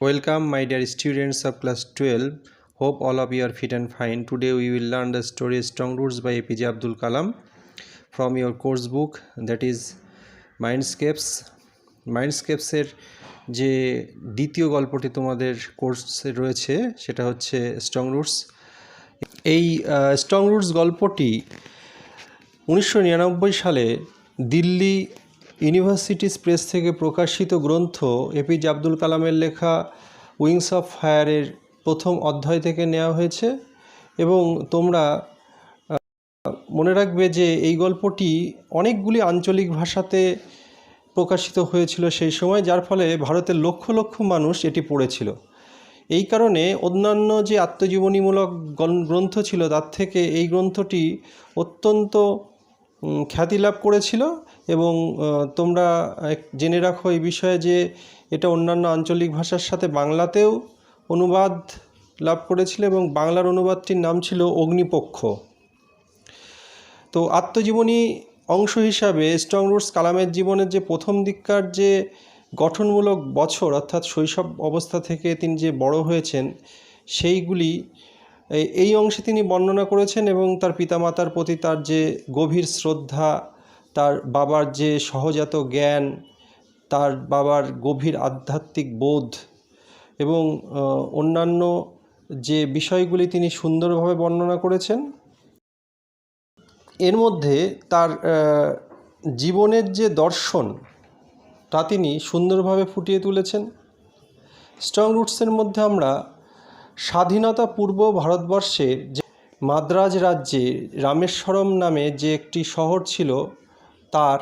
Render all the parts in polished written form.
Welcome, my dear students of class 12. Hope all of you are fit and fine. Today we will learn the story Strong Roots by APJ Abdul Kalam from your course book, that is Mindscapes. Mindscapes-এর যে দ্বিতীয় গল্পটি তোমাদের কোর্সে রয়েছে সেটা হচ্ছে strong roots. এই strong roots গল্পটি 1999 সালে দিল্লি ইউনিভার্সিটিস প্রেস থেকে প্রকাশিত গ্রন্থ এপিজে আব্দুল কালামের লেখা উইংস অফ ফায়ারের প্রথম অধ্যায় থেকে নেওয়া হয়েছে। এবং তোমরা মনে রাখবে যে এই গল্পটি অনেকগুলি আঞ্চলিক ভাষাতে প্রকাশিত হয়েছিল সেই সময়, যার ফলে ভারতের লক্ষ লক্ষ মানুষ এটি পড়েছিল। এই কারণে অন্যান্য যে আত্মজীবনীমূলক গ্রন্থ ছিল তার থেকে এই গ্রন্থটি অত্যন্ত খ্যাতি লাভ করেছিল। এবং তোমরা জেনে রাখো এই বিষয়ে যে এটা অন্যান্য আঞ্চলিক ভাষার সাথে বাংলাতেও অনুবাদ লাভ করেছিল এবং বাংলার অনুবাদটির নাম ছিল অগ্নিপক্ষ। তো আত্মজীবনী অংশ হিসাবে স্ট্রং রুটস কালামের জীবনের যে প্রথম দিককার যে গঠনমূলক বছর, অর্থাৎ শৈশব অবস্থা থেকে তিনি যে বড় হয়েছেন সেইগুলি এই অংশে তিনি বর্ণনা করেছেন। এবং তার পিতামাতার প্রতি তার যে গভীর শ্রদ্ধা, তার বাবার যে সহজাত জ্ঞান, তার বাবার গভীর আধ্যাত্মিক বোধ এবং অন্যান্য যে বিষয়গুলি তিনি সুন্দরভাবে বর্ণনা করেছেন। এর মধ্যে তার জীবনের যে দর্শন তা তিনি সুন্দরভাবে ফুটিয়ে তুলেছেন। স্ট্রং রুটসের মধ্যে আমরা স্বাধীনতা পূর্ব ভারতবর্ষের যে মাদ্রাজ রাজ্যে রামেশ্বরম নামে যে একটি শহর ছিল তার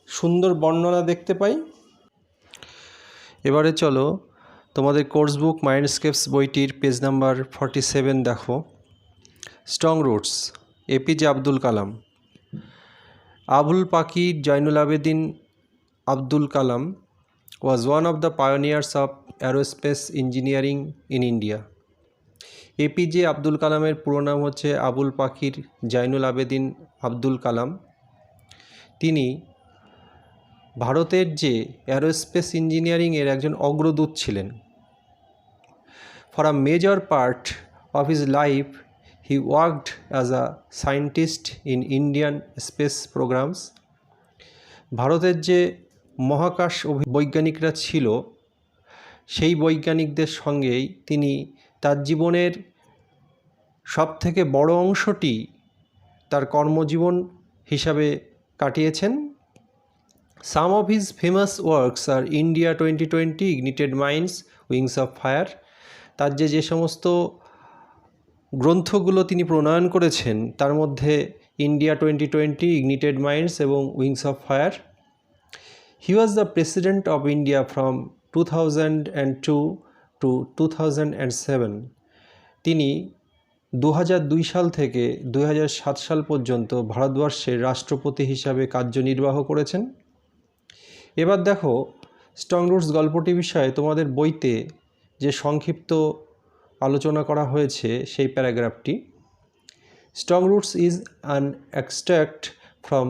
সুন্দর বর্ণনা দেখতে পাই। এবারে চলো তোমাদের কোর্স বুক মাইন্ডস্কেপস বইটির পেজ নাম্বার 47 দেখো। Strong roots APJ Abdul Kalam. Avul Pakir Jainulabdeen Abdul Kalam was one of the pioneers of aerospace engineering in India. APJ Abdul কালামের পুরো নাম হচ্ছে আবুল পাকির জয়নুল আবেদিন আব্দুল কালাম। তিনি ভারতের যে অ্যারোস্পেস ইঞ্জিনিয়ারিংয়ের একজন অগ্রদূত ছিলেন। For a major part of his life he worked as a scientist in Indian space programs. ভারতের যে মহাকাশ বৈজ্ঞানিকরা ছিল সেই বৈজ্ঞানিকদের সঙ্গেই তিনি তার জীবনের সবথেকে বড় অংশটি তার কর্মজীবন হিসাবে কাটিয়েছেন। Some of his famous works are India 2020, Ignited Minds, Wings of Fire. তার যে সমস্ত গ্রন্থগুলো তিনি প্রণয়ন করেছেন তার মধ্যে ইন্ডিয়া 2020, ইগনিটেড মাইন্ডস এবং Wings of Fire. He was the President of India from 2002 to 2007. তিনি 2002 সাল থেকে 2007 সাল পর্যন্ত ভারতবর্ষের রাষ্ট্রপতি হিসাবে কার্যনির্বাহ করেছেন। এবার দেখো স্ট্রং রুটস গল্পটি বিষয়ে তোমাদের বইতে যে সংক্ষিপ্ত আলোচনা করা হয়েছে সেই প্যারাগ্রাফটি। Strong Roots is an extract from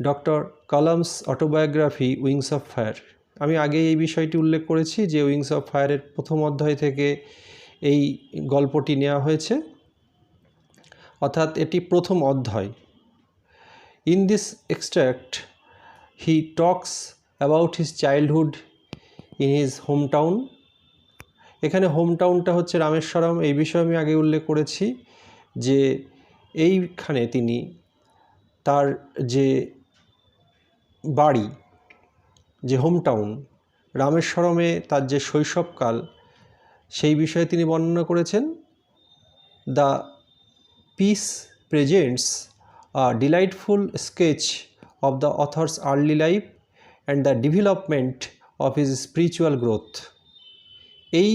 doctor Kalam's autobiography Wings of Fire. আমি আগে এই বিষয়টি উল্লেখ করেছি যে উইংস অফ ফায়ারের প্রথম অধ্যায় থেকে এই গল্পটি নেওয়া হয়েছে, অর্থাৎ এটি প্রথম অধ্যায়। In this extract he talks about his childhood in his home town. এখানে হোম টাউনটা হচ্ছে রামেশ্বরম। এই বিষয়ে আমি আগে উল্লেখ করেছি যে এইখানে তিনি তার যে বাড়ি, যে হোম টাউন রামেশ্বরমে তার যে শৈশবকাল সেই বিষয়ে তিনি বর্ণনা করেছেন। The piece presents a delightful sketch of the authors early life and the development of his spiritual growth. এই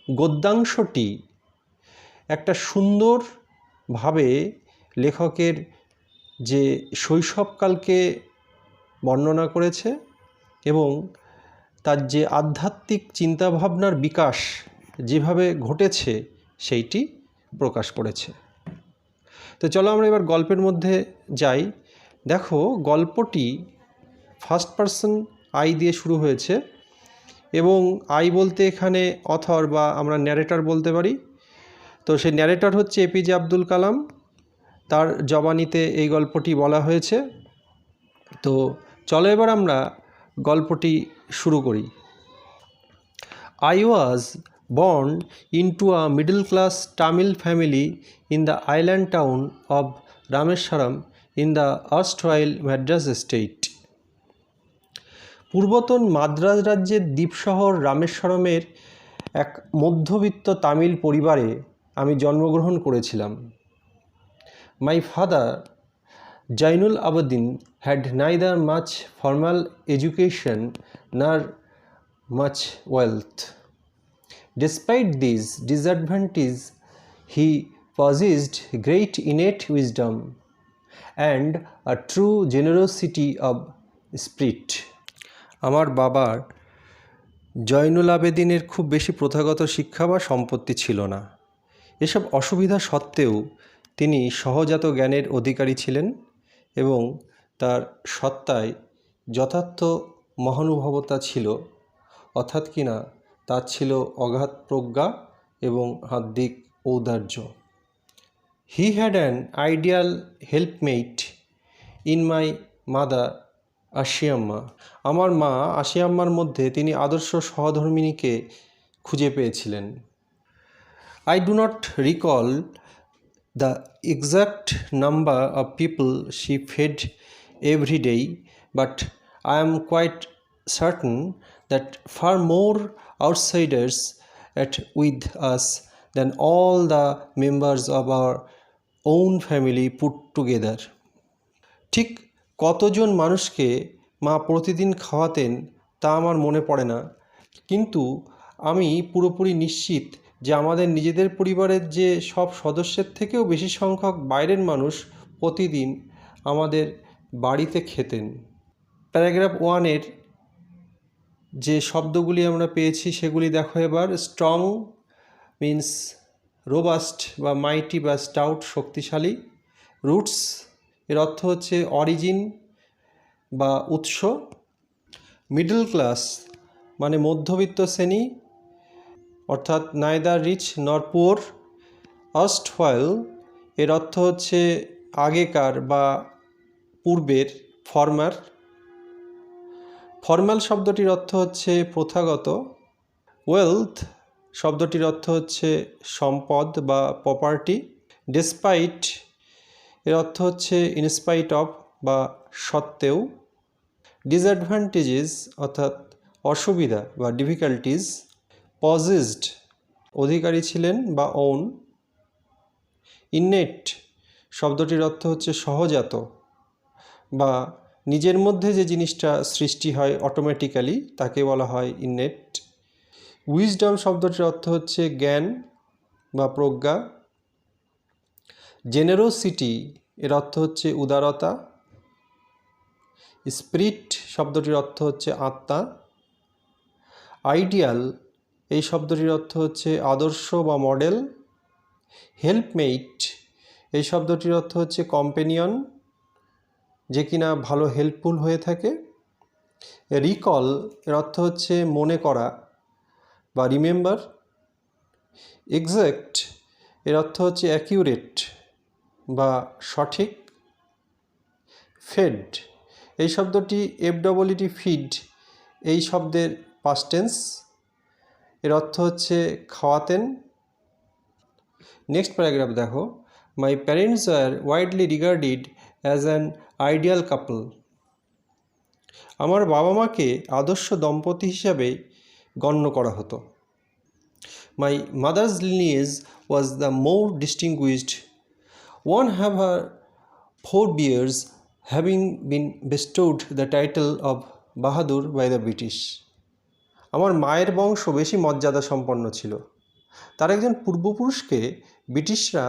গদ্যাংশটি একটা সুন্দরভাবে লেখকের যে শৈশবকালকে বর্ণনা করেছে এবং তার যে আধ্যাত্মিক চিন্তাভাবনার বিকাশ যেভাবে ঘটেছে সেইটি প্রকাশ করেছে। তো চলো আমরা এবার গল্পের মধ্যে যাই। দেখো গল্পটি ফার্স্ট পারসন আই দিয়ে শুরু হয়েছে এবং আই বলতে এখানে অথর বা আমরা ন্যারেটর বলতে পারি। তো সেই ন্যারেটর হচ্ছে এপিজে আব্দুল কালাম, তার জবানিতে এই গল্পটি বলা হয়েছে। তো চলো এবার আমরা গল্পটি শুরু করি। I was born into a middle class Tamil family in the island town of Rameswaram in the erstwhile Madras state. পূর্বতন Madras রাজ্যের দ্বীপশহর রামেশ্বরমের এক মধ্যবিত্ত তামিল পরিবারে আমি জন্মগ্রহণ করেছিলাম। My father, Jainul Abedin, had neither much formal education nor much wealth. Despite these disadvantages, he possessed great innate wisdom and a true generosity of spirit. আমার বাবার জয়নুল আবেদিনের খুব বেশি প্রথাগত শিক্ষা বা সম্পত্তি ছিল না। এসব অসুবিধা সত্ত্বেও তিনি সহজাত জ্ঞানের অধিকারী ছিলেন এবং তার সত্তায় যথার্থ মহানুভবতা ছিল, অর্থাৎ কিনা তার ছিল অগাধ প্রজ্ঞা এবং হার্দিক ঔদার্য। He had an ideal helpmate in my mother Ashiamma. আমার মা আশিয়াম্মার মধ্যে তিনি আদর্শ সহধর্মিণীকে খুঁজে পেয়েছিলেন। I do not recall the exact number of people she fed every day, but I am quite certain that far more outsiders ate with us than all the members of our own family put together. ঠিক কতজন মানুষকে মা প্রতিদিন খাওয়াতেন তা আমার মনে পড়ে না, কিন্তু আমি পুরোপুরি নিশ্চিত যে আমাদের নিজেদের পরিবারের যে সব সদস্যের থেকেও বেশি সংখ্যক বাইরের মানুষ প্রতিদিন আমাদের বাড়িতে খেতেন। প্যারাগ্রাফ 1-এর যে শব্দগুলি আমরা পেয়েছি সেগুলি দেখো এবার। স্ট্রং মিন্স রোবাস্ট বা মাইটি বা স্টাউট, শক্তিশালী। রুটস এর অর্থ হচ্ছে অরিজিন বা উৎস। মিডল ক্লাস মানে মধ্যবিত্ত শ্রেণী, অর্থাৎ নাইদার রিচ নর পুয়ার। আর্স্টওয়াইল এর অর্থ হচ্ছে আগেকার বা পূর্বের, ফর্মার। ফর্মাল শব্দটির অর্থ হচ্ছে প্রথাগত। ওয়েলথ শব্দটির অর্থ হচ্ছে সম্পদ বা প্রপার্টি। ডেসপাইট এর অর্থ হচ্ছে ইনস্পাইট অফ বা সত্ত্বেও। ডিসঅ্যাডভান্টেজেস অর্থাৎ অসুবিধা বা ডিফিকাল্টিজ। পজেসড অধিকারী ছিলেন বা ওন। ইননেট শব্দটির অর্থ হচ্ছে সহজাত বা নিজের মধ্যে যে জিনিসটা সৃষ্টি হয় অটোমেটিক্যালি তাকে বলা হয় ইননেট। উইজডম শব্দটির অর্থ হচ্ছে জ্ঞান বা প্রজ্ঞা। জেনারোসিটি এর অর্থ হচ্ছে উদারতা। স্পিরিট শব্দটির অর্থ হচ্ছে আত্মা। আইডিয়াল এই শব্দটির অর্থ হচ্ছে আদর্শ বা মডেল। হেল্পমেট এই শব্দটির অর্থ হচ্ছে কম্পেনিয়ন, যে কিনা ভালো হেল্পফুল হয়ে থাকে। রিকল এর অর্থ হচ্ছে মনে করা বা রিমেম্বার। এক্সাক্ট এর অর্থ হচ্ছে অ্যাকিউরেট বা সঠিক। ফেড এই শব্দটি FEED ফিড এই শব্দের পাস্ট টেন্স, এর অর্থ হচ্ছে খাওয়াতেন। নেক্সট প্যারাগ্রাফ দেখো। My parents are widely regarded as an ideal couple. আমার বাবা মাকে আদর্শ দম্পতি হিসাবে গণ্য করা হতো। My mother's lineage was the more distinguished, one have her forebears having been bestowed the title of Bahadur by the British. আমার মায়ের বংশ বেশি মর্যাদা সম্পন্ন ছিল। তার একজন পূর্বপুরুষকে ব্রিটিশরা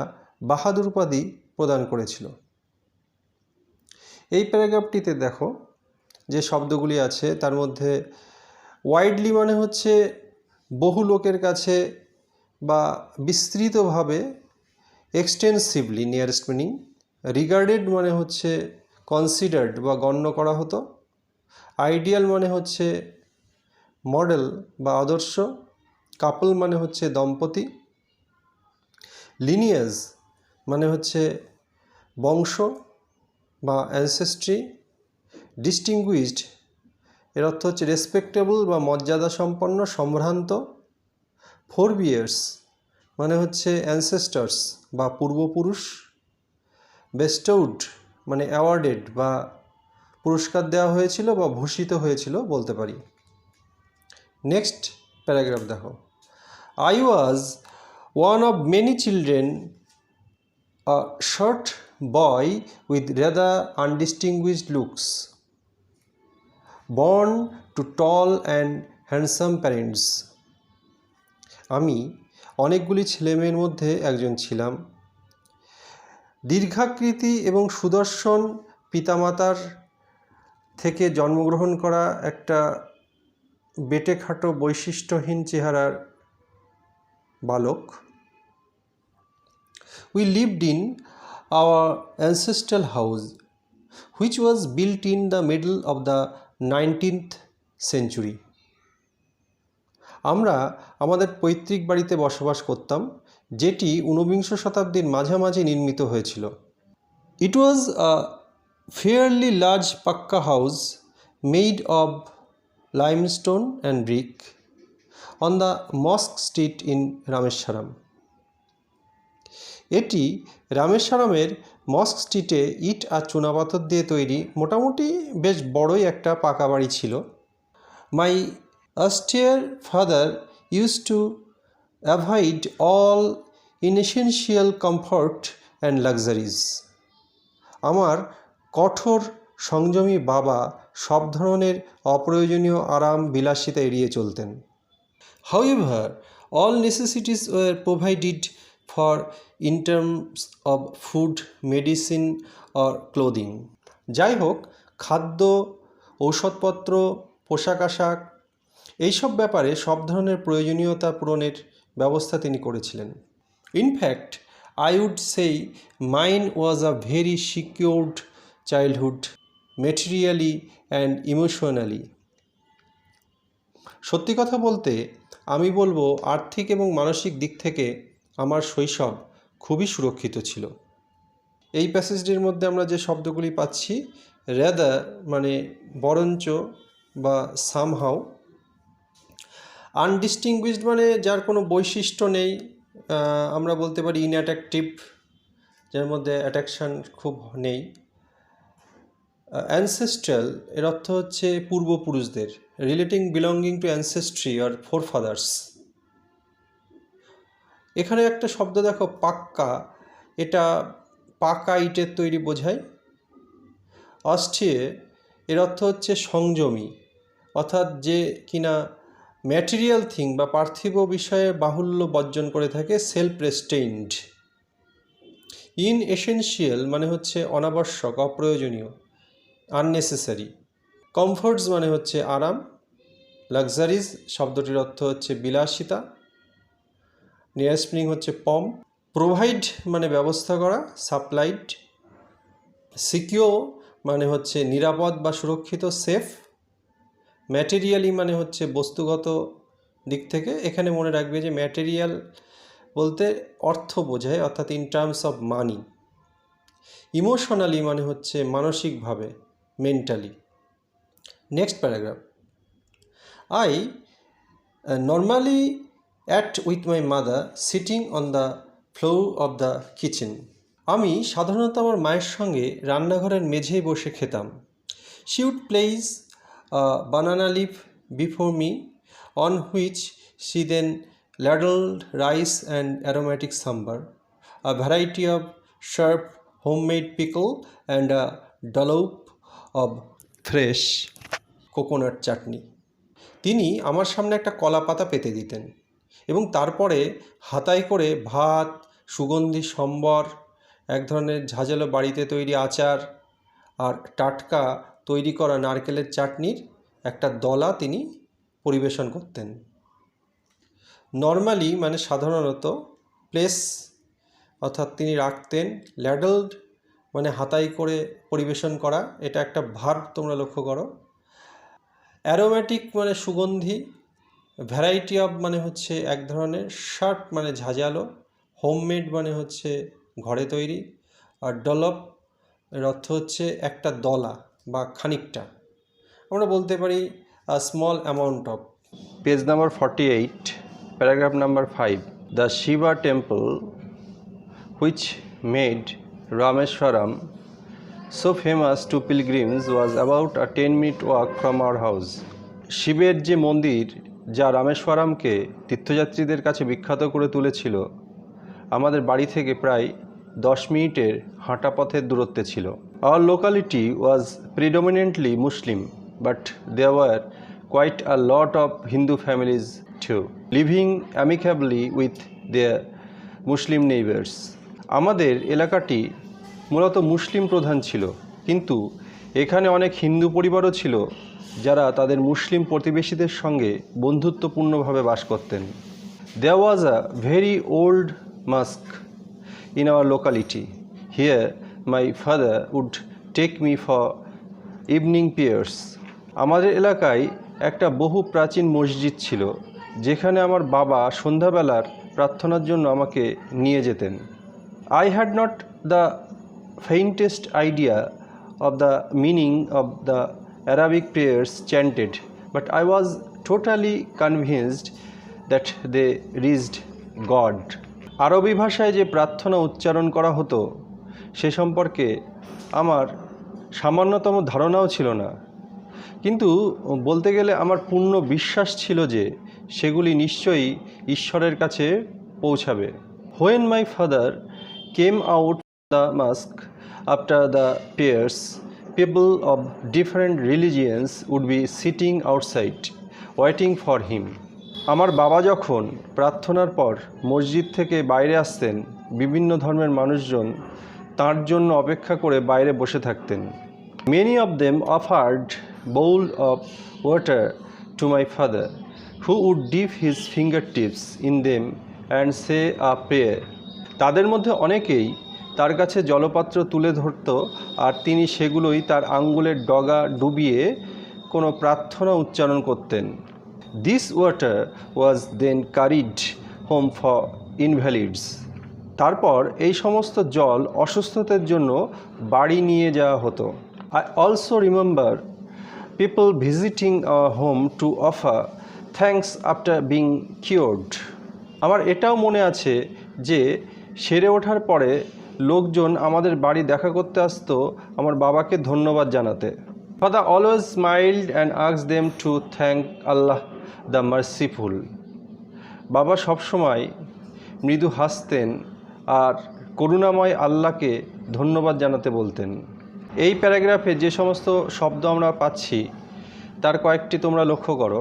বাহাদুর উপাধি প্রদান করেছিল। এই প্যারাগ্রাফটিতে দেখো যে শব্দগুলি আছে তার মধ্যে ওয়াইডলি মানে হচ্ছে বহু লোকের কাছে বা বিস্তৃতভাবে, এক্সটেন্সিভলি নিয়ারেস্ট মিনিং। রিগার্ডেড মানে হচ্ছে কনসিডার্ড বা গণ্য করা হতো। আইডিয়াল মানে হচ্ছে মডেল বা আদর্শ, কাপল মানে হচ্ছে দম্পতি, লিনিয়েজ মানে হচ্ছে বংশ বা অ্যানসেস্ট্রি, ডিস্টিংগুইশড এর অর্থ হচ্ছে রেসপেক্টেবল বা মর্যাদা সম্পন্ন, সম্ভ্রান্ত, ফোরবিয়ার্স মানে হচ্ছে অ্যানসেস্টার্স বা পূর্বপুরুষ, বেস্টাউড মানে অ্যাওয়ার্ডেড বা পুরস্কার দেওয়া হয়েছিল বা ভূষিত হয়েছিল বলতে পারি। নেক্সট প্যারাগ্রাফ দেখো। I was one of many children, a short boy with rather undistinguished looks, born to tall and handsome parents. আমি অনেকগুলি ছেলেমেয়ের মধ্যে একজন ছিলাম। দীর্ঘাকৃতি এবং সুদর্শন পিতামাতার থেকে জন্মগ্রহণ করা একটা বেটেখাটো বৈশিষ্ট্যহীন চেহারার বালক। We lived in our ancestral house, which was built in the middle of the 19th century. আমরা আমাদের পৈতৃক বাড়িতে বসবাস করতাম, যেটি ঊনবিংশ শতাব্দীর মাঝামাঝি নির্মিত হয়েছিল। It was a fairly large pakka house made of limestone and brick on the Mosque Street in Rameshwaram. এটি রামেশ্বরমের মস্ক স্ট্রিটে ইট আর চুনাপাথর দিয়ে তৈরি মোটামুটি বেশ বড়ই একটা পাকা বাড়ি ছিল। মাই austere father used to avoid all inessential comfort and luxuries. আমার কঠোর সংযমী বাবা সব ধরনের অপ্রয়োজনীয় আরাম বিলাসিতা এড়িয়ে চলতেন। However, all necessities were provided for in terms of food, medicine or clothing. যাই হোক, খাদ্য, ঔষধপত্র, পোশাক আশাক এইসব ব্যাপারে সব ধরনের প্রয়োজনীয়তা পূরণের ব্যবস্থা তিনি করেছিলেন। In fact I would say mine was a very secured childhood, materially and emotionally. সত্যি কথা বলতে আমি বলবো আর্থিক এবং মানসিক দিক থেকে আমার শৈশব খুবই সুরক্ষিত ছিল। এই প্যাসেজটির মধ্যে আমরা যে শব্দগুলি পাচ্ছি, রেদার মানে বরঞ্চ বা সামহাউ, আনডিস্টিংগুইশড মানে যার কোনো বৈশিষ্ট্য নেই, আমরা বলতে পারি ইনঅ্যাট্রাকটিভ, যার মধ্যে অ্যাট্রাকশান খুব নেই। অ্যানসেস্ট্রাল এর অর্থ হচ্ছে পূর্বপুরুষদের, রিলেটিং বিলঙ্গিং টু অ্যানসেস্ট্রি অর ফোরফাদার্স। এখানে একটা শব্দ দেখো পাক্কা, এটা পাকা ইটের তৈরি বোঝায়। অস্ট্রিয়ে এর অর্থ হচ্ছে সংযমী, অর্থাৎ যে কিনা ম্যাটেরিয়াল থিং বা পার্থিব বিষয়ে বাহুল্য বর্জন করে থাকে, সেলফ রেস্টেইনড। ইনএসেনশিয়াল মানে হচ্ছে অনাবশ্যক, অপ্রয়োজনীয়, আননেসেসারি। কমফোর্টস মানে হচ্ছে আরাম। লাক্সারিজ শব্দটির অর্থ হচ্ছে বিলাসিতা। নিয়ারেস্ট মিনিং হচ্ছে পম। প্রোভাইড মানে ব্যবস্থা করা, সাপ্লাইড। সিকিউর মানে হচ্ছে নিরাপদ বা সুরক্ষিত, সেফ। ম্যাটেরিয়ালি মানে হচ্ছে বস্তুগত দিক থেকে। এখানে মনে রাখবে যে ম্যাটেরিয়াল বলতে অর্থ বোঝায়, অর্থাৎ in terms of money. Emotionally মানে হচ্ছে মানসিকভাবে, mentally. Next paragraph. I normally ate with my mother sitting on the floor of the kitchen. আমি সাধারণত আমার মায়ের সঙ্গে রান্নাঘরের মেঝেই বসে খেতাম। She would place a banana leaf before me, on which she then ladled rice and aromatic sambar, a variety of sharp homemade pickle and a dollop of fresh coconut chutney. তিনি আমার সামনে একটা কলা পাতা পেতে দিতেন এবং তারপরে হাতায় করে ভাত, সুগন্ধি সম্বর, এক ধরনের ঝাঁঝালো বাড়িতে তৈরি আচার আর টাটকা তৈরি করা নারকেলের চাটনির একটা দলা তিনি পরিবেশন করতেন। নর্মালি মানে সাধারণত, প্লেস অর্থাৎ তিনি রাখতেন, ল্যাডলড মানে হাতায় করে পরিবেশন করা, এটা একটা ভার্ব তোমরা লক্ষ্য করো। অ্যারোম্যাটিক মানে সুগন্ধি, ভ্যারাইটি অফ মানে হচ্ছে এক ধরনের, শার্ট মানে ঝাঁঝালো, হোমমেড মানে হচ্ছে ঘরে তৈরি, আর ডলপ এর অর্থ হচ্ছে একটা দলা বা খানিকটা। আমরা বলতে পারি small amount of. Page number 48, paragraph number 5। The Shiva temple which made Rameswaram so famous to pilgrims was about a 10-minute walk from our house. শিবের যে মন্দির যা রামেশ্বরমকে তীর্থযাত্রীদের কাছে বিখ্যাত করে তুলেছিল, আমাদের বাড়ি থেকে প্রায় 10 মিনিটের হাঁটা পথের দূরত্বে ছিল। Our locality was predominantly Muslim, but there were quite a lot of Hindu families too, living amicably with their Muslim neighbors. আমাদের এলাকাটি মূলত মুসলিম প্রধান ছিল, কিন্তু এখানে অনেক হিন্দু পরিবারও ছিল যারা তাদের মুসলিম প্রতিবেশীদের সঙ্গে বন্ধুত্বপূর্ণভাবে বাস করতেন। There was a very old mosque in our locality. Here my father would take me for evening prayers. আমাদের এলাকায় একটা বহু প্রাচীন মসজিদ ছিল, যেখানে আমার বাবা সন্ধ্যাবেলার প্রার্থনার জন্য আমাকে নিয়ে যেতেন। I had not the faintest idea of the meaning of the Arabic prayers chanted, but I was totally convinced that they reached God. আরবি ভাষায় যে প্রার্থনা উচ্চারণ করা হতো সে সম্পর্কে আমার সামান্যতম ধারণাও ছিল না, কিন্তু বলতে গেলে আমার পূর্ণ বিশ্বাস ছিল যে সেগুলি নিশ্চয়ই ঈশ্বরের কাছে পৌঁছাবে। When my father came out the mosque after the prayers, people of different religions would be sitting outside waiting for him. আমার বাবা যখন প্রার্থনার পর মসজিদ থেকে বাইরে আসতেন, বিভিন্ন ধর্মের মানুষজন তার জন্য অপেক্ষা করে বাইরে বসে থাকতেন। Many of them offered bowl of water to my father, who would dip his fingertips in them and say a prayer. তাদের মধ্যে অনেকেই তার কাছে জলপাত্র তুলে ধরত, আর তিনি সেগুলোই তার আঙ্গুলের ডগা ডুবিয়ে কোনো প্রার্থনা উচ্চারণ করতেন। This water was then carried home for invalids. তারপর এই সমস্ত জল অসুস্থদের জন্য বাড়ি নিয়ে যাওয়া হতো। I also remember people visiting our home to offer thanks after being cured. আমার এটাও মনে আছে যে সেরে ওঠার পরে লোকজন আমাদের বাড়ি দেখা করতে আসতো আমার বাবাকে ধন্যবাদ জানাতে। Father always smiled and asked them to thank Allah the merciful. বাবা সবসময় মৃদু হাসতেন আর করুণাময় আল্লাহকে ধন্যবাদ জানাতে বলতেন। এই প্যারাগ্রাফে যে সমস্ত শব্দ আমরা পাচ্ছি তার কয়েকটি তোমরা লক্ষ্য করো।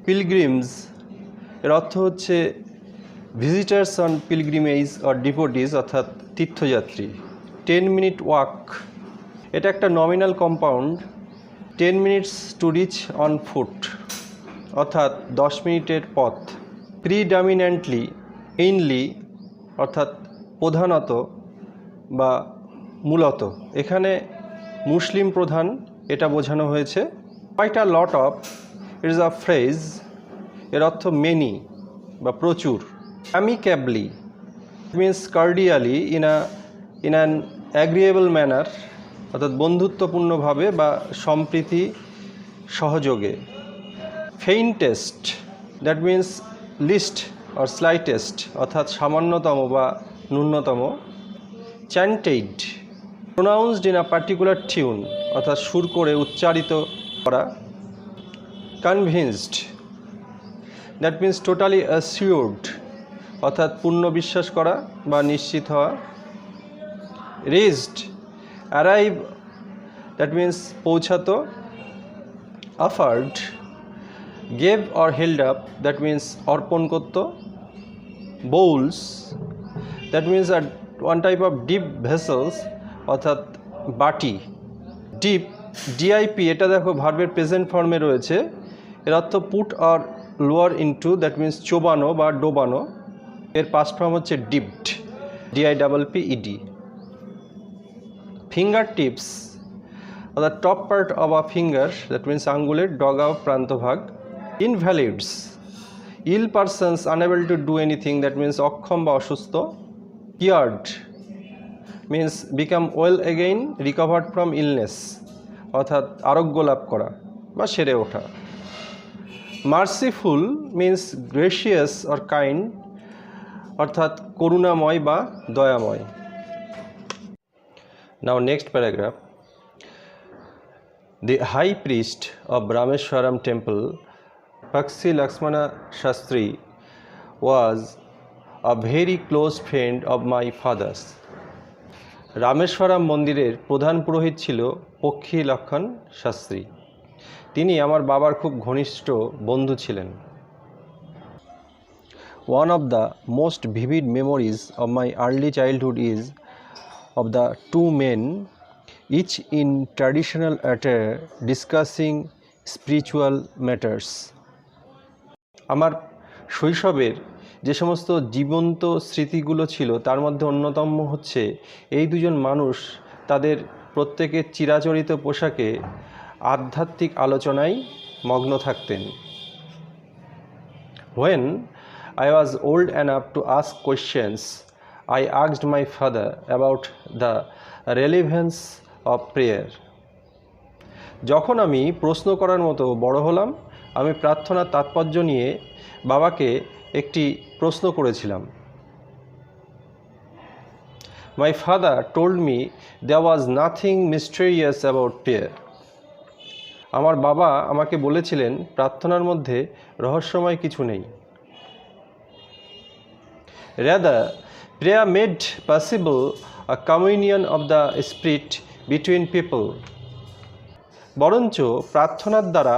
পিলগ্রিমস এর অর্থ হচ্ছে visitors on pilgrimage or devotees, অর্থাৎ তীর্থযাত্রী। 10 মিনিট ওয়াক, এটা একটা nominal compound. 10 minutes to reach on foot, অর্থাৎ 10 মিনিটের পথ। প্রিডমিনেন্টলি, মেইনলি অর্থাৎ প্রধানত বা মূলত, এখানে মুসলিম প্রধান এটা বোঝানো হয়েছে। Quite a lot of, it is a phrase, এর অর্থ মেনি বা প্রচুর। Amicably means cordially, in an agreeable manner, অর্থাৎ বন্ধুত্বপূর্ণভাবে বা সম্প্রীতি সহযোগে। Faintest, that means least or slightest, অর্থাৎ সামান্যতম বা ন্যূনতম। Chanted, pronounced in a particular tune, অর্থাৎ সুর করে উচ্চারিত করা। Convinced, that means totally assured, অর্থাৎ পূর্ণ বিশ্বাস করা বা নিশ্চিত হওয়া। রেজড, অ্যারাইভ, দ্যাট মিনস পৌঁছাতো। Offered, gave or held up, that means অর্পণ করত। Bowls, that means are one type of deep vessels, অর্থাৎ বাটি। ডিপ, ডিআইপি, এটা দেখো ভার্বের প্রেজেন্ট ফর্মে রয়েছে। এর অর্থ put or lower into, that means চোবানো বা ডোবানো। এর পাস্ট ফর্ম হচ্ছে dipped, D I P E D. Finger tips, the top part of a finger, that means আঙ্গুলের ডগা প্রান্তভাগ। invalids, ill persons unable to do anything, that means অক্ষম বা অসুস্থ। cured means become well again, recovered from illness, অর্থাৎ আরোগ্য লাভ করা বা সেরে ওঠা। merciful means gracious or kind, অর্থাৎ করুণাময় বা দয়াময়। Now next paragraph. The high priest of Rameswaram temple, Pakshi Lakshmana Shastri, was a very close friend of my father's. Rameswaram মন্দিরের প্রধান পুরোহিত ছিল পক্ষী লক্ষণ শাস্ত্রী। তিনি আমার বাবার খুব ঘনিষ্ঠ বন্ধু ছিলেন। One of the most vivid memories of my early childhood is of the two men, each in traditional attire, discussing spiritual matters. আমার শৈশবের যে সমস্ত জীবন্ত স্মৃতিগুলো ছিল তার মধ্যে অন্যতম হচ্ছে এই দুজন মানুষ তাদের প্রত্যেকের চিরাচরিত পোশাকে আধ্যাত্মিক আলোচনায় মগ্ন থাকতেন। When I was old enough to ask questions, I asked my father about the relevance of prayer. যখন আমি প্রশ্ন করার মতো বড় হলাম, আমি প্রার্থনার তাৎপর্য নিয়ে বাবাকে একটি প্রশ্ন করেছিলাম। My father told me there was nothing mysterious about prayer. আমার বাবা আমাকে বলেছিলেন প্রার্থনার মধ্যে রহস্যময় কিছু নেই। Rather, prayer made possible a communion of the spirit between people. বরঞ্চ প্রার্থনার দ্বারা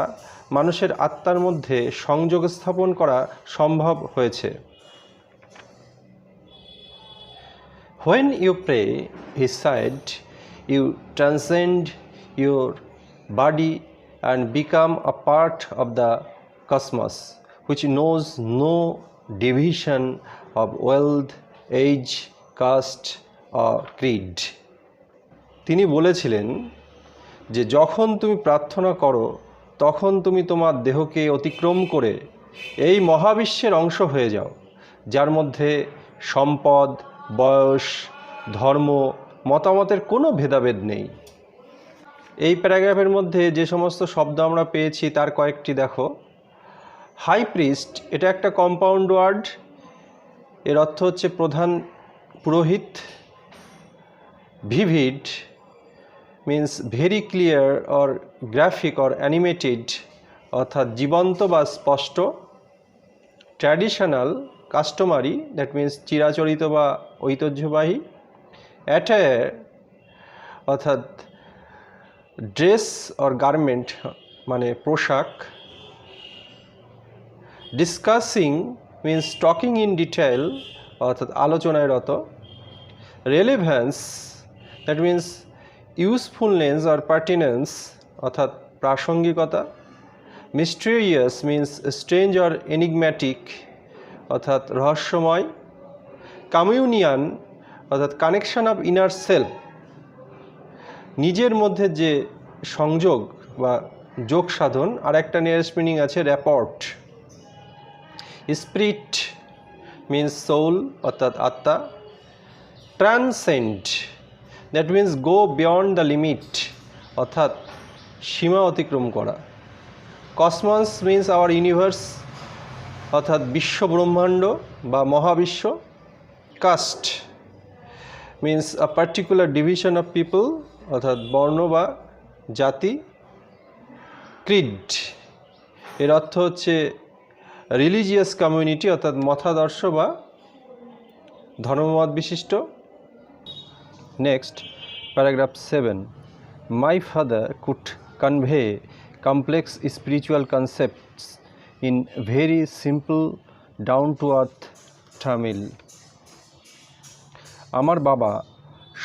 মানুষের আত্মার মধ্যে সংযোগ স্থাপন করা সম্ভব হয়েছে। When you pray, he said, you transcend your body and become a part of the cosmos, which knows no division of wealth, age, caste or creed. তিনি বলেছিলেন যে যখন তুমি প্রার্থনা করো তখন তুমি তোমার দেহকে অতিক্রম করে এই মহাবিশ্বের অংশ হয়ে যাও, যার মধ্যে সম্পদ, বয়স, ধর্ম, মতামতের কোনো ভেদাভেদ নেই। এই প্যারাগ্রাফের মধ্যে যে সমস্ত শব্দ আমরা পেয়েছি তার কয়েকটি দেখো। হাই প্রিস্ট, এটা একটা কম্পাউন্ড ওয়ার্ড, এর অর্থ হচ্ছে প্রধান পুরোহিত। Vivid means very clear or graphic or animated, অর্থাৎ জীবন্ত বা স্পষ্ট। ট্র্যাডিশনাল, কাস্টমারি, দ্যাট মিন্স চিরাচরিত বা ঐতিহ্যবাহী। অ্যাটায়ার অর্থাৎ ড্রেস অর গার্মেন্ট মানে পোশাক। Discussing means talking in detail, অর্থাৎ আলোচনায় রত। Relevance that means usefulness or pertinence, অর্থাৎ প্রাসঙ্গিকতা। Mysterious means strange or enigmatic, অর্থাৎ রহস্যময়। কমিউনিয়ন অর্থাৎ কানেকশন অফ ইনার সেলফ, নিজের মধ্যে যে সংযোগ বা যোগ সাধন। আর একটা নিয়ারেস্ট মিনিং আছে র্যাপর্ট। স্পিরিট মিন্স সোল, অর্থাৎ আত্মা। Transcend that means go beyond the limit, অর্থাৎ সীমা অতিক্রম করা। কসমস মিন্স আওয়ার ইউনিভার্স, অর্থাৎ বিশ্ব ব্রহ্মাণ্ড বা মহাবিশ্ব। Caste means a particular division of people, অর্থাৎ বর্ণ বা জাতি। ক্রিড এর অর্থ হচ্ছে রিলিজিয়াস কমিউনিটি, অর্থাৎ মতাদর্শ বা ধর্মমত বিশিষ্ট। Next paragraph 7. My father could convey complex spiritual concepts in very simple, down-to-earth Tamil. আমার বাবা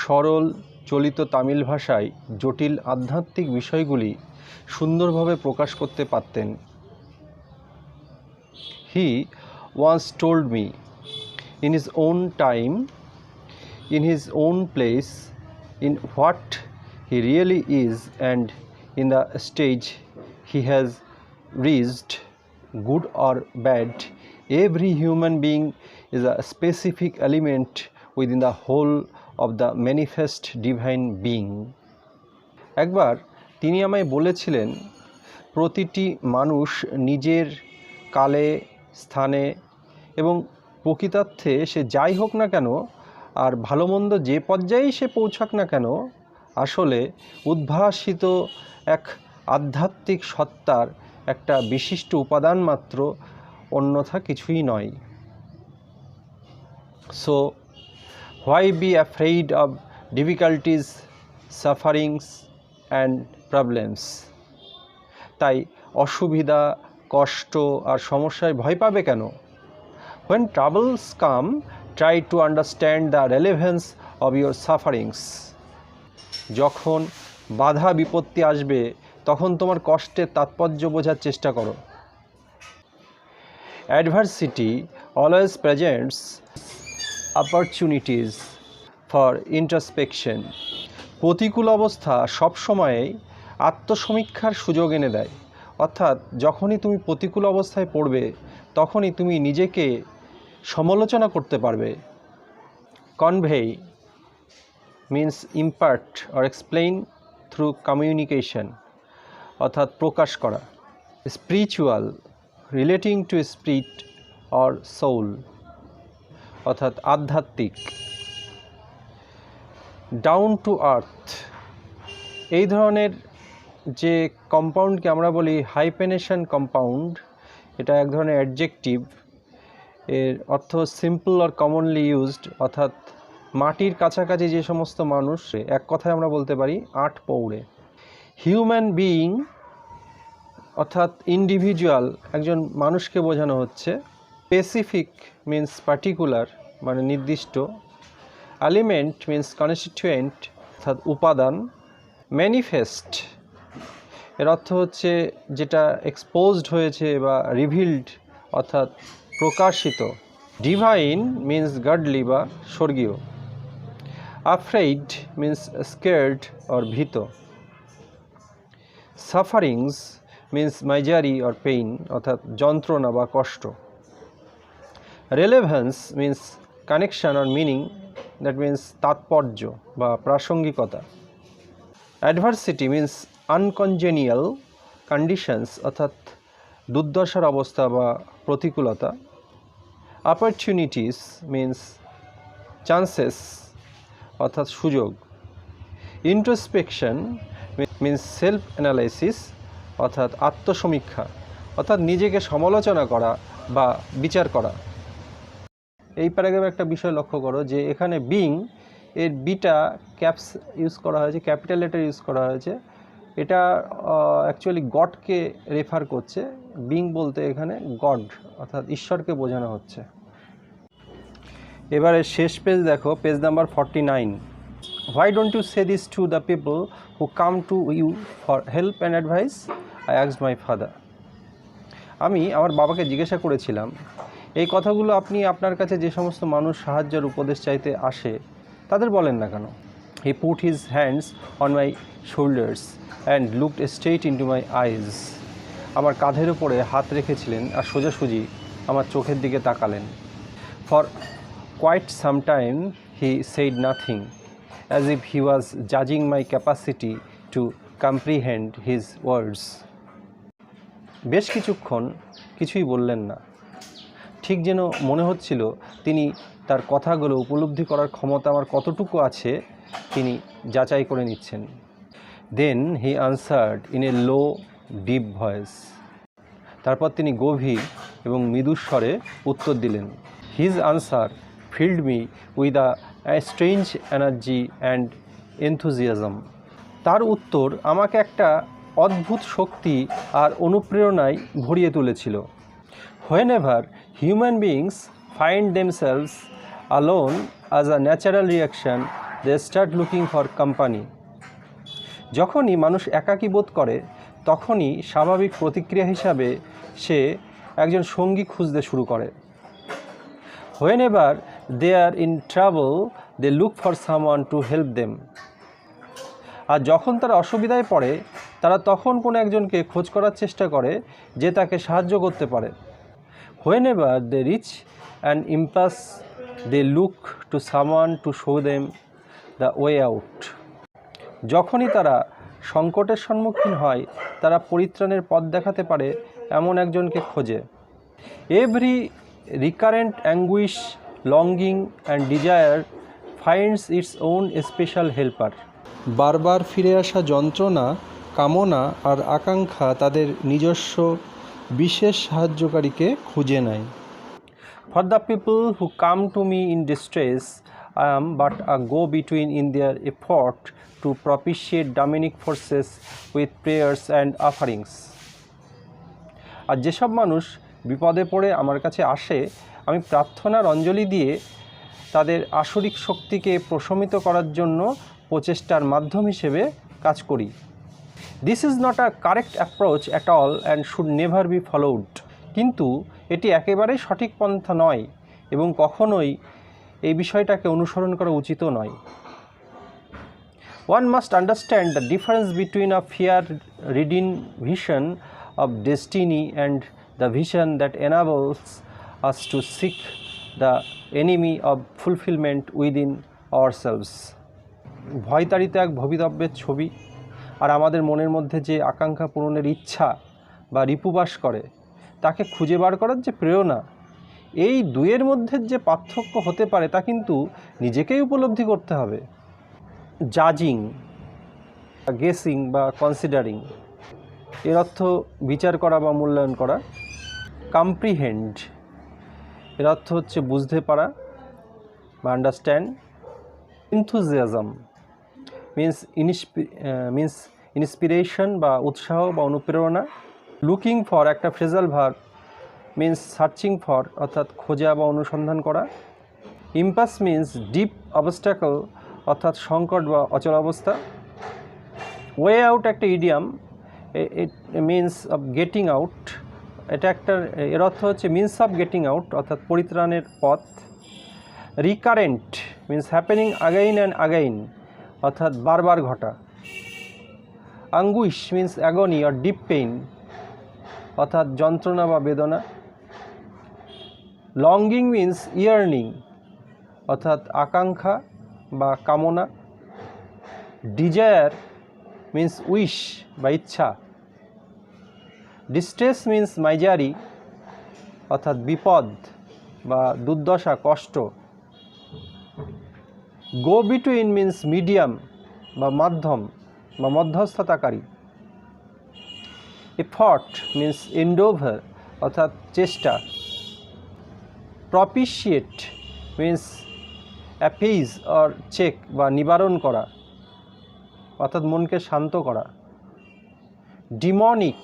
সরল চলিত তামিল ভাষায় জটিল আধ্যাত্মিক বিষয়গুলি সুন্দরভাবে প্রকাশ করতে পারতেন। He once told me, in his own time, in his own place, in what he really is, and in the stage he has reached, good or bad, every human being is a specific element within the whole of the manifest divine being. একবার তিনি আমায় বলেছিলেন, প্রতিটি মানুষ নিজের কালে, স্থানে এবং প্রকৃতার্থে সে যাই হোক না কেন, আর ভালো মন্দ যে পর্যায়েই সে পৌঁছাক না কেন, আসলে উদ্ভাসিত এক আধ্যাত্মিক সত্তার একটা বিশিষ্ট উপাদান মাত্র, অন্যথা কিছুই নয়। So why be afraid of difficulties, sufferings and problems? তাই অসুবিধা, কষ্ট আর সমস্যায় ভয় পাবে কেন? When troubles come, try to understand the relevance of your sufferings. যখন বাধা বিপত্তি আসবে তখন তোমার কষ্টের তাৎপর্য বোঝার চেষ্টা করো। Adversity always presents opportunities for introspection. প্রতিকূল অবস্থা সবসময়ই আত্মসমীক্ষার সুযোগ এনে দেয়। অর্থাৎ যখনই তুমি প্রতিকূল অবস্থায় পড়বে তখনই তুমি নিজেকে সমালোচনা করতে পারবে। Convey means impart or explain through communication, অর্থাৎ প্রকাশ করা। Spiritual, relating to spirit or soul, অর্থাৎ আধ্যাত্মিক। ডাউন টু আর্থ, এই ধরনের যে কম্পাউন্ডকে আমরা বলি হাইপেনেশন কম্পাউন্ড, এটা এক ধরনের অ্যাডজেক্টিভ। এর অর্থ সিম্পল আর কমনলি ইউজড, অর্থাৎ মাটির কাছাকাছি যে সমস্ত মানুষ, এক কথায় আমরা বলতে পারি আট পৌড়ে। হিউম্যান বিইং অর্থাৎ ইন্ডিভিজুয়াল, একজন মানুষকে বোঝানো হচ্ছে। স্পেসিফিক মিন্স পার্টিকুলার, মানে নির্দিষ্ট। এলিমেন্ট মিন্স কনস্টিটিউয়েন্ট, অর্থাৎ উপাদান। ম্যানিফেস্ট এর অর্থ হচ্ছে যেটা এক্সপোজড হয়েছে বা রিভিলড, অর্থাৎ প্রকাশিত। ডিভাইন মিন্স গডলি বা স্বর্গীয়। আফ্রেইড মিন্স স্কেয়ার্ড অর ভীত। সাফারিংস মিন্স মাইজারি অর পেইন, অর্থাৎ যন্ত্রণা বা কষ্ট। Relevance means connection or meaning, that means তাৎপর্য বা প্রাসঙ্গিকতা। অ্যাডভার্সিটি মিন্স আনকনজেনিয়াল কন্ডিশনস, অর্থাৎ দুর্দশার অবস্থা বা প্রতিকূলতা। অপরচুনিটিস মিন্স চান্সেস, অর্থাৎ সুযোগ। ইন্ট্রোস্পেকশন মিন্স সেলফ অ্যানালাইসিস, অর্থাৎ আত্মসমীক্ষা, অর্থাৎ নিজেকে সমালোচনা করা বা বিচার করা। এই প্যারাগ্রাফে একটা বিষয় লক্ষ্য করো যে এখানে বিং এর বিটা ক্যাপস ইউজ করা হয়েছে, ক্যাপিটাল লেটার ইউজ করা হয়েছে। এটা অ্যাকচুয়ালি গডকে রেফার করছে। বিং বলতে এখানে গড, অর্থাৎ ঈশ্বরকে বোঝানো হচ্ছে। এবারে শেষ পেজ দেখো, page number 49। Why don't you say this to the people who come to you for help and advice? I asked my father. আমি আমার বাবাকে জিজ্ঞাসা করেছিলাম, এই কথাগুলো আপনি আপনার কাছে যে সমস্ত মানুষ সাহায্যের উপদেশ চাইতে আসে তাদের বলেন না কেন? He put his hands on my shoulders and looked straight into my eyes. আমার কাঁধের উপরে হাত রেখেছিলেন আর সোজাসুজি আমার চোখের দিকে তাকালেন। For quite some time he said nothing, as if he was judging my capacity to comprehend his words. বেশ কিছুক্ষণ কিছুই বললেন না, ঠিক যেন মনে হচ্ছিল তিনি তার কথাগুলো উপলব্ধি করার ক্ষমতা আমার কতটুকু আছে তিনি যাচাই করে নিচ্ছেন। Then he answered in a low, deep voice. তারপর তিনি গভীর এবং মৃদুস্বরে উত্তর দিলেন। His answer filled me with a strange energy and enthusiasm. তার উত্তর আমাকে একটা অদ্ভুত শক্তি আর অনুপ্রেরণায় ভরিয়ে তুলেছিল। Whenever human beings find themselves alone, as a natural reaction, they start looking for company. যখনই মানুষ একাকী বোধ করে তখনই স্বাভাবিক প্রতিক্রিয়া হিসাবে সে একজন সঙ্গী খুঁজতে শুরু করে। Whenever they are in trouble, they look for someone to help them. আর যখন তারা অসুবিধায় পড়ে তারা তখন কোনো একজনকে খোঁজ করার চেষ্টা করে যে তাকে সাহায্য করতে পারে। Whenever they reach an impasse, they look to someone to show them the way out. যখনই তারা সংকটের সম্মুখীন হয় তারা পরিত্রাণের পথ দেখাতে পারে এমন একজনকে খোঁজে। Every recurrent anguish, longing and desire finds its own special helper. বারবার ফিরে আসা যন্ত্রণা, কামনা আর আকাঙ্ক্ষা তাদের নিজস্ব বিশেষ সাহায্যকারীকে খুঁজে নেয়। For the people who come to me in distress, I am but a go-between in their effort to propitiate demonic forces with prayers and offerings. আর যেসব মানুষ বিপদে পড়ে আমার কাছে আসে আমি প্রার্থনার অঞ্জলি দিয়ে তাদের আসরিক শক্তিকে প্রশমিত করার জন্য প্রচেষ্টার মাধ্যম হিসেবে কাজ করি। This is not a correct approach at all and should never be followed. কিন্তু এটি একেবারেই সঠিক পন্থা নয় এবং কখনোই এই বিষয়টাকে অনুসরণ করা উচিতও নয়। One must understand the difference between a fear-ridden vision of destiny and the vision that enables us to seek the enemy of fulfillment within ourselves. ভয়তাড়িত এক ভবিতব্যের ছবি আর আমাদের মনের মধ্যে যে আকাঙ্ক্ষা পূরণের ইচ্ছা বা রিপুবাস করে তাকে খুঁজে বার করার যে প্রেরণা, এই দুয়ের মধ্যে যে পার্থক্য হতে পারে তা কিন্তু নিজেকেই উপলব্ধি করতে হবে। জাজিং, গেসিং বা কনসিডারিং এর অর্থ বিচার করা বা মূল্যায়ন করা। কম্প্রিহেন্ড এর অর্থ হচ্ছে বুঝতে পারা বা আন্ডারস্ট্যান্ড। এনথুজিয়াজম মিন্স ইন্সপিরেশন বা উৎসাহ বা অনুপ্রেরণা। লুকিং ফর একটা phrasal verb means searching for অর্থাৎ খোঁজা বা অনুসন্ধান করা। ইম্পাস মিন্স ডিপ অবস্ট্যাকল অর্থাৎ সংকট বা অচল অবস্থা। ওয়ে আউট একটা idiom, it means of getting out, এটা একটা এর অর্থ হচ্ছে মিন্স অফ গেটিং আউট অর্থাৎ পরিত্রাণের পথ। Recurrent means happening again and again অর্থাৎ বারবার ঘটা। Anguish means agony or deep pain অর্থাৎ যন্ত্রণা বা বেদনা। লঙ্গিং মিন্স ইয়ার্নিং অর্থাৎ আকাঙ্ক্ষা বা কামনা। ডিজায়ার মিন্স উইশ বা ইচ্ছা। ডিস্ট্রেস মিন্স মাইজারি অর্থাৎ বিপদ বা দুর্দশা, কষ্ট। গো বিটুইন মিন্স মিডিয়াম বা মাধ্যম বা মধ্যস্থতাকারী। এফর্ট মিন্স এন্ডোভার অর্থাৎ চেষ্টা। Propitiate means appease or check বা নিবারণ করা অর্থাৎ মনকে শান্ত করা। Demonic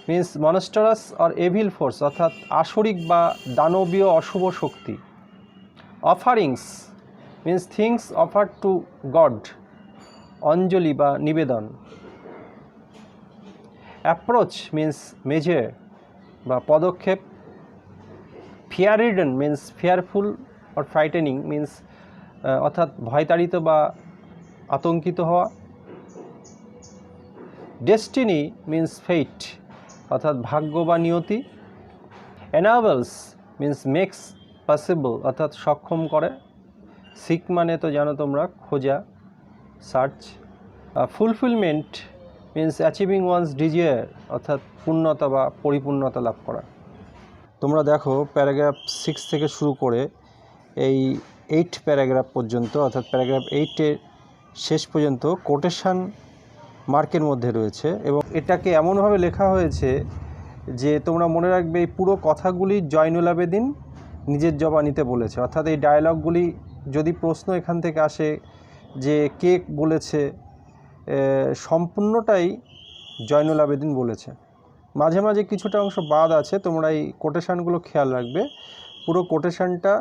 means monstrous or evil force অর্থাৎ আসরিক বা দানবীয় অশুভ শক্তি। Offerings means things offer to God অঞ্জলি বা নিবেদন। অ্যাপ্রোচ মিন্স মেজার বা পদক্ষেপ। Fear ridden means fearful or frightening means অর্থাৎ ভয়তাড়িত বা আতঙ্কিত হওয়া। ডেস্টিনি মিন্স ফেইট অর্থাৎ ভাগ্য বা নিয়তি। এনাবলস মিন্স মেক্স পসিবল অর্থাৎ সক্ষম করে। সিক মানে তো জানো তোমরা খোঁজা, search. Fulfilment means achieving one's desire অর্থাৎ পূর্ণতা বা পরিপূর্ণতা লাভ করা। তোমরা দেখো প্যারাগ্রাফ 6 থেকে শুরু করে এই 8 প্যারাগ্রাফ পর্যন্ত অর্থাৎ প্যারাগ্রাফ 8-এর শেষ পর্যন্ত কোটেশান মার্কের মধ্যে রয়েছে এবং এটাকে এমনভাবে লেখা হয়েছে যে তোমরা মনে রাখবে এই পুরো কথাগুলি জয়নুল আবেদিন নিজের জবানিতে বলেছে। অর্থাৎ এই ডায়লগগুলি যদি প্রশ্ন এখান থেকে আসে যে কে বলেছে, সম্পূর্ণটাই জয়নুল আবেদিন বলেছে। মাঝে মাঝে কিছুটা অংশ বাদ আছে, তোমরা এই কোটেশানগুলো খেয়াল রাখবে। পুরো কোটেশানটা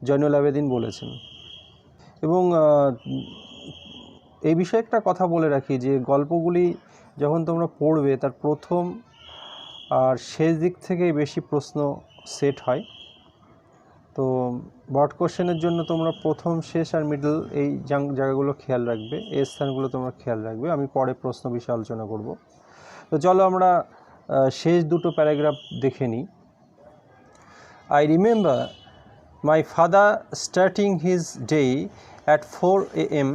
জয়নুল আবেদিন বলেছেন। এবং এই বিষয়ে একটা কথা বলে রাখি যে গল্পগুলি যখন তোমরা পড়বে তার প্রথম আর শেষ দিক থেকেই বেশি প্রশ্ন সেট হয়। তো ব্রড কোশ্চেনের জন্য তোমরা প্রথম, শেষ আর মিডল এই জায়গাগুলো খেয়াল রাখবে, এই স্থানগুলো তোমরা খেয়াল রাখবে। আমি পরে প্রশ্ন বিষয়ে আলোচনা করব। তো চলো আমরা শেষ দুটো প্যারাগ্রাফ দেখে নিই। I remember my father starting his day at 4 a.m.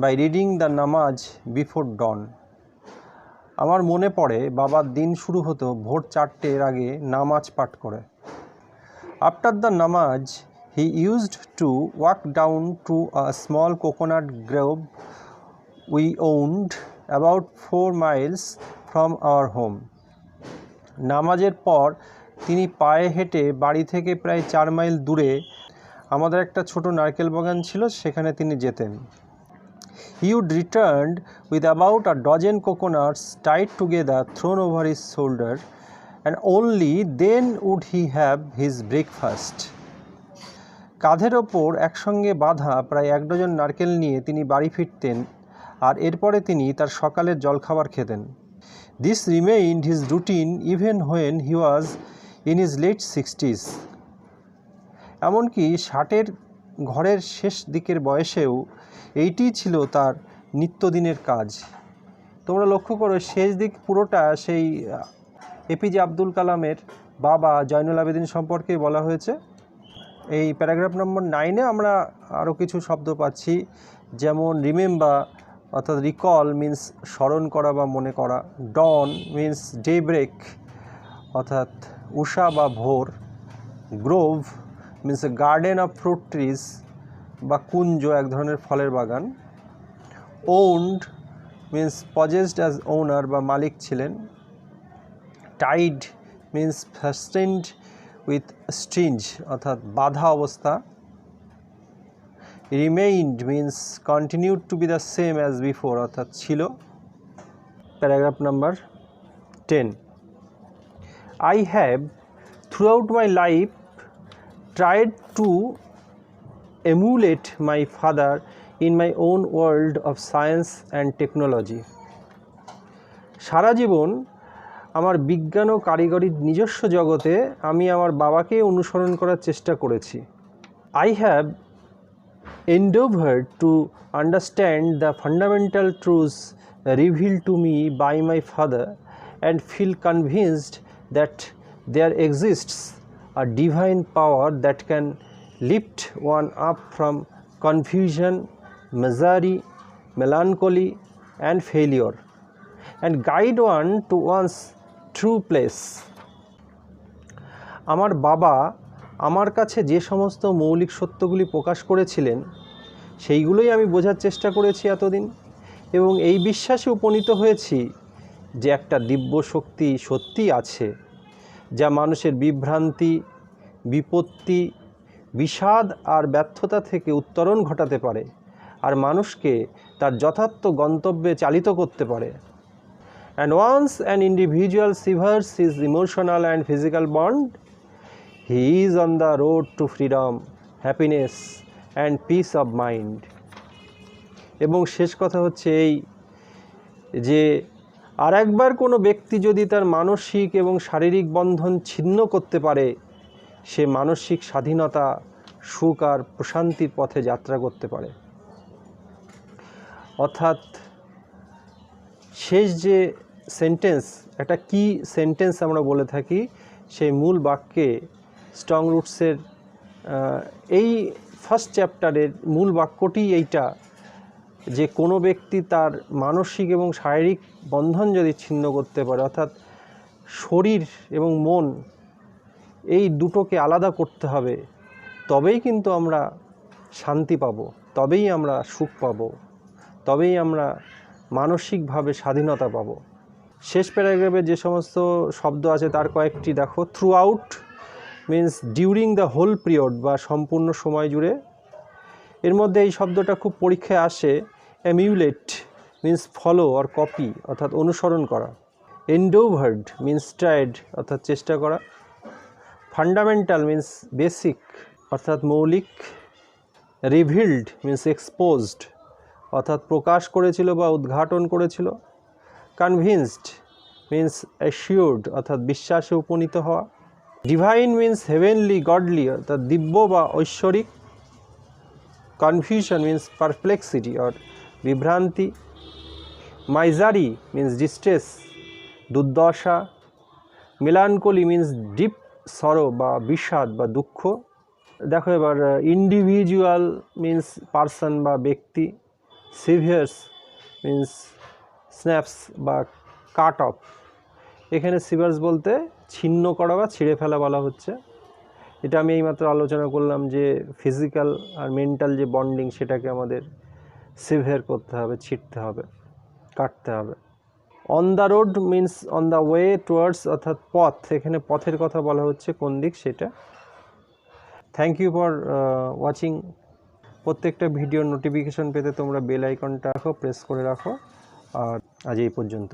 by reading the namaz before dawn. আমার মনে পড়ে বাবার দিন শুরু হতো ভোর 4টের আগে নামাজ পাঠ করে। After the namaz, he used to walk down to a small coconut grove we owned about 4 miles from our home. নামাজের পর তিনি পায়ে হেঁটে বাড়ি থেকে প্রায় 4 মাইল দূরে আমাদের একটা ছোট নারকেল বাগান ছিল, সেখানে তিনি যেতেন। He would return with about a dozen coconuts tied together thrown over his shoulder, and only then would he have his breakfast. কাঁধের ওপর একসঙ্গে বাঁধা প্রায় 1 ডজন নারকেল নিয়ে তিনি বাড়ি ফিরতেন, আর এরপরে তিনি তার সকালের জলখাবার খেতেন। This remained his routine even when he was in his late 60s. এমনকি 60-এর ঘরের শেষ দিকের বয়সেও এইটিই ছিল তার নিত্যদিনের কাজ। তোমরা লক্ষ্য করো শেষ দিক পুরোটা সেই এপিজে আব্দুল কালামের বাবা জয়নুল আবেদিন সম্পর্কেই বলা হয়েছে। এই প্যারাগ্রাফ নম্বর 9-এ আমরা আরও কিছু শব্দ পাচ্ছি, যেমন রিমেম্বার অর্থাৎ রিকল মিন্স স্মরণ করা বা মনে করা, ডন মিন্স ডে ব্রেক অর্থাৎ উষা বা ভোর, grove means a garden of fruit trees বা কুঞ্জ এক ধরনের ফলের বাগান, owned means possessed as owner বা মালিক ছিলেন, tied means fastened with strings অর্থাৎ বাধা অবস্থা, remained means continued to be the same as before অর্থাৎ ছিল। Paragraph number 10, I have throughout my life tried to emulate my father in my own world of science and technology. সারা জীবন আমার বিজ্ঞান ও কারিগরির নিজস্ব জগতে আমি আমার বাবাকে অনুসরণ করার চেষ্টা করেছি। I have endeavored to understand the fundamental truths revealed to me by my father and feel convinced that there exists a divine power that can lift one up from confusion, misery, melancholy, and failure, and guide one to one's true place. আমার বাবা আমার কাছে যে সমস্ত মৌলিক সত্যগুলি প্রকাশ করেছিলেন সেইগুলোই আমি বোঝার চেষ্টা করেছি এতদিন, এবং এই বিশ্বাসে উপনীত হয়েছি যে একটা দিব্য শক্তি সত্যিই আছে যা মানুষের বিভ্রান্তি, বিপত্তি, বিষাদ আর ব্যর্থতা থেকে উত্তরণ ঘটাতে পারে আর মানুষকে তার যথার্থ গন্তব্যে চালিত করতে পারে। And once an individual severs his emotional and physical bond, he is on the road to freedom, happiness and peace of mind. এবং শেষ কথা হচ্ছে এই যে আর একবার কোনো ব্যক্তি যদি তার মানসিক এবং শারীরিক বন্ধন ছিন্ন করতে পারে, সে মানসিক স্বাধীনতা, সুখ আর প্রশান্তির পথে যাত্রা করতে পারে। অর্থাৎ শেষ যে সেন্টেন্স, একটা কি সেন্টেন্স আমরা বলে থাকি, সেই মূল বাক্যে স্ট্রং রুটসের এই ফার্স্ট চ্যাপ্টারের মূল বাক্যটি এইটা যে কোনো ব্যক্তি তার মানসিক এবং শারীরিক বন্ধন যদি ছিন্ন করতে পারে, অর্থাৎ শরীর এবং মন এই দুটোকে আলাদা করতে হবে, তবেই কিন্তু আমরা শান্তি পাব, তবেই আমরা সুখ পাব, তবেই আমরা মানসিকভাবে স্বাধীনতা পাব। শেষ প্যারাগ্রাফে যে সমস্ত শব্দ আছে তার কয়েকটি দেখো। Throughout means during the whole period বা সম্পূর্ণ সময় জুড়ে। এর মধ্যে এই শব্দটা খুব পরীক্ষায় আসে। এমিউলেট মিন্স ফলো আর কপি অর্থাৎ অনুসরণ করা। এন্ডোভার্ড মিন্স ট্রাইড অর্থাৎ চেষ্টা করা। ফান্ডামেন্টাল মিন্স বেসিক অর্থাৎ মৌলিক। রিভিলড মিন্স এক্সপোজড অর্থাৎ প্রকাশ করেছিল বা উদ্ঘাটন করেছিল। কনভিন্সড মিন্স অ্যাসিওর্ড অর্থাৎ বিশ্বাসে উপনীত হওয়া। ডিভাইন মিন্স হেভেনলি গডলি, অর্থাৎ দিব্য বা ঐশ্বরিক। কনফিউশন মিন্স পারপ্লেক্সিটি অর বিভ্রান্তি। মাইজারি মিন্স ডিস্ট্রেস, দুর্দশা। মেলানকোলি মিন্স ডিপ সরো বা বিষাদ বা দুঃখ। দেখো এবার ইন্ডিভিজুয়াল মিন্স পার্সন বা ব্যক্তি। সিভিয়ার্স মিন্স স্ন্যাপস বা কাট অফ। এখানে সিভার্স বলতে ছিন্ন করা বা ছিঁড়ে ফেলা বলা হচ্ছে। এটা আমি এইমাত্র আলোচনা করলাম যে ফিজিক্যাল আর মেন্টাল যে বন্ডিং সেটাকে আমাদের সিভিয়ার করতে হবে, ছিঁড়তে হবে, কাটতে হবে। On the road means on the way towards, অর্থাৎ পথ। এখানে পথের কথা বলা হচ্ছে, কোন দিক সেটা। Thank you for watching. প্রত্যেকটা ভিডিওর নোটিফিকেশন পেতে তোমরা বেল আইকনটা প্রেস করে রাখো। আর আজ এই পর্যন্ত।